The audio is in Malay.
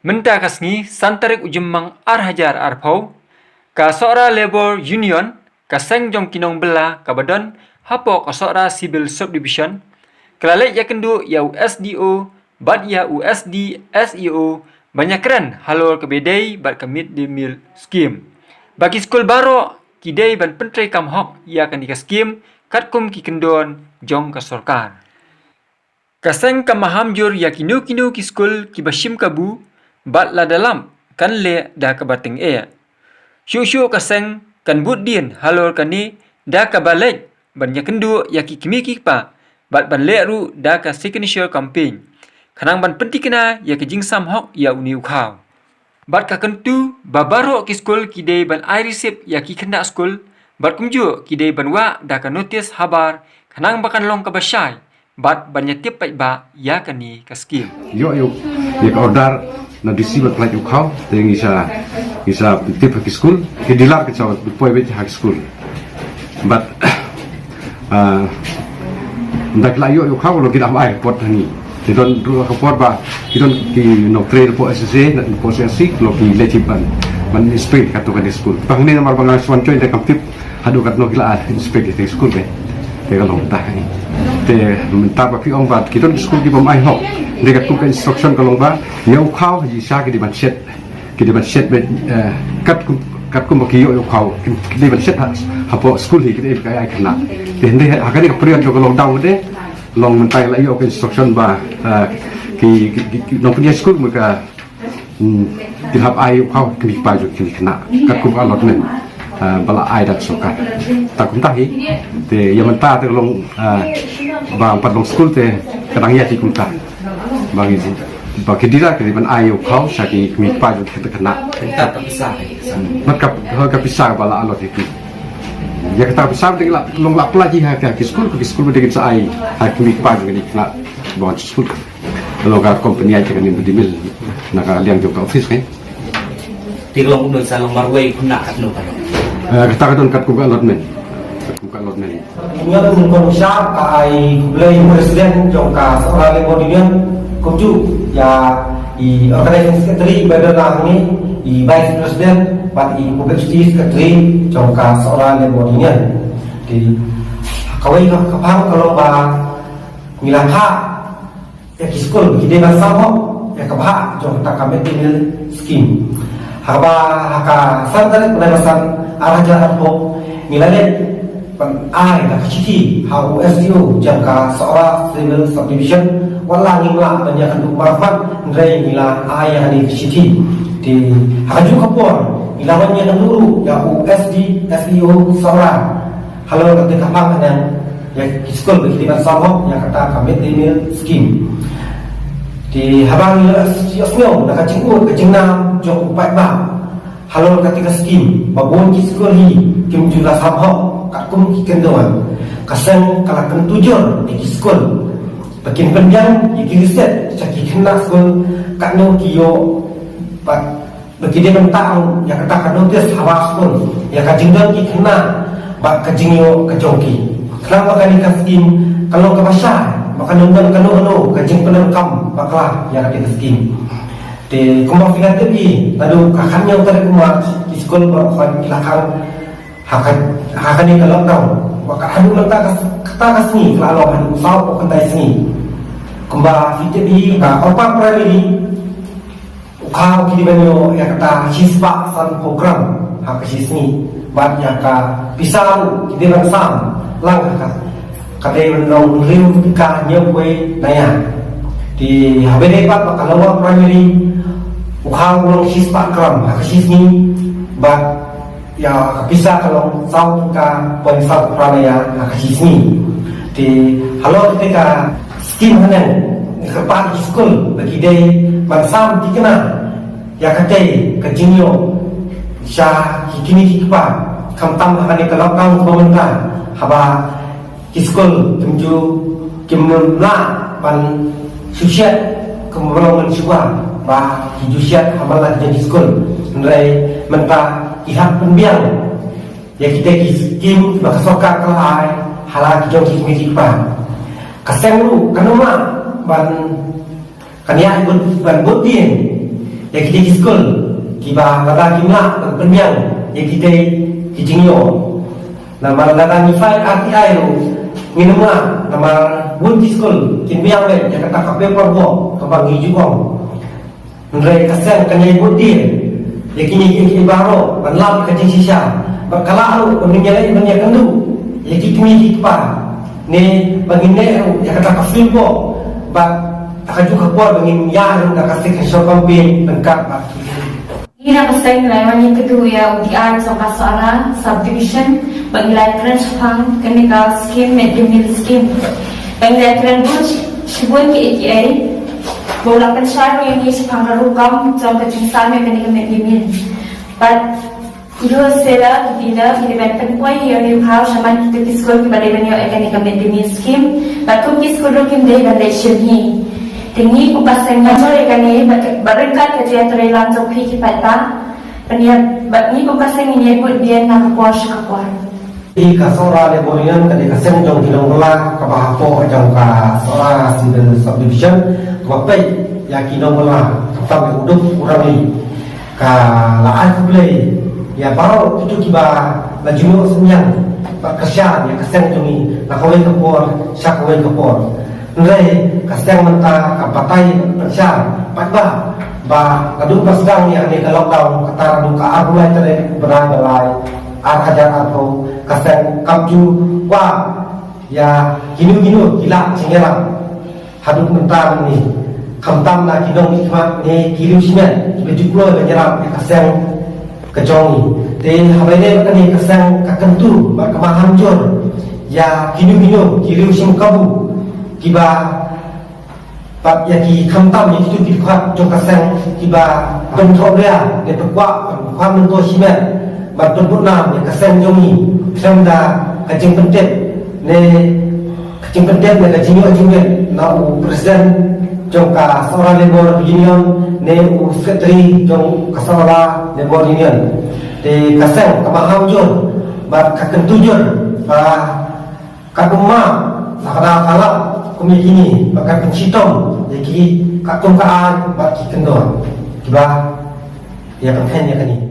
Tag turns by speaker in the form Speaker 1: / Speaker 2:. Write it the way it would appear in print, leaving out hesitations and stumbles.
Speaker 1: Menta kasngi santarik ujemang arhajar arpau, ka sora labor union, ka seng jong kinong bela kabadon, hapo ka sora civil subdivision, kelalek ya kendu ya USDO, bad ya USD, SEO, banyak keren halor kebedai bad ke mid day meal scheme. Bagi skul baro, kidai ban pentrai kam hok ya kan dika scheme, kat kum ki kendon jong ka sorkar. Kaseng kamahamjur ya kinu ki skul ki bashim kabu, bat la dalam kan le dah ka bateng Syuk kaseng kan but din halor kani dah ka balek banyak kendu ya ki kimi pa bat ban le ru dah ka signature campaign. Kanang ban penting kena ya ki jingsam hok ya uni ukhaw. Bat ka kentu babaro ki skul ki dei ban I receive ya ki kena skul bat kumju ki dei ban wa dah ka notice habar kanang bakan long ka basyai bat banyak tiap ba ya kani ka skill.
Speaker 2: Yo ya ka order na disibat plat ukhaw teng isa tip high school ke dilar ke chaw poi bet high school but ndak la yo ukhaw lo kita mai pot ni tidon dua ka pot ba tidon ki no trail po SSC na po SSC lo ki letiban man inspect ka to ka school pang ni mar bang swan choy de kaptip hadu kat no kila inspect di school be te ka long ta ni te mentar ba pi ong ba tidon school ki bom ai hok dekat ku instruction ka long ba yo ukhaw ji sa ki di ban set bet kat ku maki yo ukhaw ki di ban set hapo school hi ki di ka ai kana te hende hakani ka period ko long down de long mentai la yo instruction ba ki no punya school muka tilhap ai ukhaw ki pa jo ki kana kat ku allotment bala ai dak sokat takum tahi te yang menta te long ba empat long school te kadang ya ki kumta bagi bagi dira ke ban ai ukhaw saki mi pa jo ki kana
Speaker 3: tak bisa
Speaker 2: maka bisa bala alot iki ya kita bisa dengan long lap lagi ke school dengan saya hakim pa dengan ikna bon school lo ka company aja kan di mil nak liang jo ka office kan
Speaker 3: tilong udah salong marway kuna kat no
Speaker 2: kita kadon kat ku allotment
Speaker 4: Ini ada mengkon syar ka ai blai presiden jong ka seorang lebodinian kuju ya i organizing secretary badana ni i vice president but i publicity secretary jong ka seorang lebodinian di kawai ka kapang kalau ba milang ha ya ki school ki de ba samo ya ka ba jong ta committee scheme haba haka santar penasan araja arpo milale pan ai na kachiti ha USDO jangka seorang civil subdivision wala ngimla banyak kandu marfat ndrai mila ai yang di kachiti di haju kapor ilawannya nuru ya USD SEO seorang halo kata kapang dan ya school begitu sama yang kata kami email scheme di habang siasnya nak cinggu ke jenam jok upai ba halo ketika scheme babon ki school hi kim jula samho kakum ki kendoan kaseng kala kentujur di school bakin penjang ki riset caki kena school kakno kiyo pat begini mentang ya kata notice hawa school ya kajingdan ki kena bak kajingyo kajongki kenapa kali ka scheme kalau ke bahasa maka nonton kanu kajing penengkam baklah ya ketika scheme di kumbang fikat tebi lalu kakaknya utara kumah di sekolah berfan kilakang hakan yang kalau tahu maka adu letak kata kasni kalau adu usau kentai sini kumbang fikat tebi opak primary ukau kini banyo yang kata hispa san program hak sini banyak ka pisau kini bangsam lang kata menong riu ka nyebwe naya di habene pat maka lawa primary ukhaw long hispa kram hakasisni ba ya bisa kalau sau ka poin sau pranaya hakasisni di halo ketika skim hanen kepan school bagi day bansam dikena ya kate kejinyo sya kini kipa kamtam hakani kalau kang pemerintah haba school tumju kimla ban susiat kemudian mencuba bah hijusiat hamalan jadi school ndrai menta ihak pembiang ya kita kim baka soka kelai halal kijong kimi pa kaseng lu kanuma ban kania ban butin ya kita di school kiba lada kimla bernyang ya kita kijingyo nama lada ni fight RTI lo minumlah nama bun di school kimbiang le ya kata kape porbo kabang hijukong ndre kasen kanyai budi ya kini baro banlam kajing sisa bakala lo peminjala ibanya kandu ya kimi kipa ni bangine ya kata kafil bo ba takaju kapor bangin ya ru kasih kesok kampin lengkap
Speaker 5: Ina pasay nilaiwan yung kedua UDR sa Kasara Subdivision pag-electron pang chemical scheme mid-meal scheme pag-electron po sibun ki ETA bola pensar yung is pangarukam sa kacingsan may kanila mid-meal but ilo sila kitila kinibentan po yung house naman kita kiskol kibaliban yung kanila mid-meal scheme but kung kiskol kim day validation hi tinggi kupasan ngajor kani barangkat kerja terelang zopi kipata pania ni kupasan ini buat dia nak kuas kakuan
Speaker 4: di kasora leborian kadi kaseng jong kinong bela kabahapo jong ka sora civil subdivision wapai ya kinong bela katam uduk urami ka laan kublei ya baru itu kiba lajuno senyang kerja ya kaseng jongi nakawai kapor syakawai kapor nilai kasih mentah kapatai persya patba ba kadung pasdang yang ni kalau kau kata duka aku mulai tadi benar belai arhajar atau kasih kamju wa ya ginu gila cingera haduk mentah ni kamtam na kinong nikmat ni kirim simen bejuklo menyerap kasih kejongi te habaine kani kasih kakentu berkemahan jor ya ginu kirim sim kabu kiba pat ya ki kamtam ya kitu dikhat jong kaseng kiba kontrol dia ne tukwa kwam nto simen bat tunam ya kaseng jongi semda kajing pentet ne kajing ajing na u presiden jong ka sora labor union ne u secretary jong ka sora labor union te kaseng kamaham jor bat kakentujur ba kaduma nakala kumikini bakal pencitong jadi kakungkaan bagi kendor kiba ya pentingnya kan ini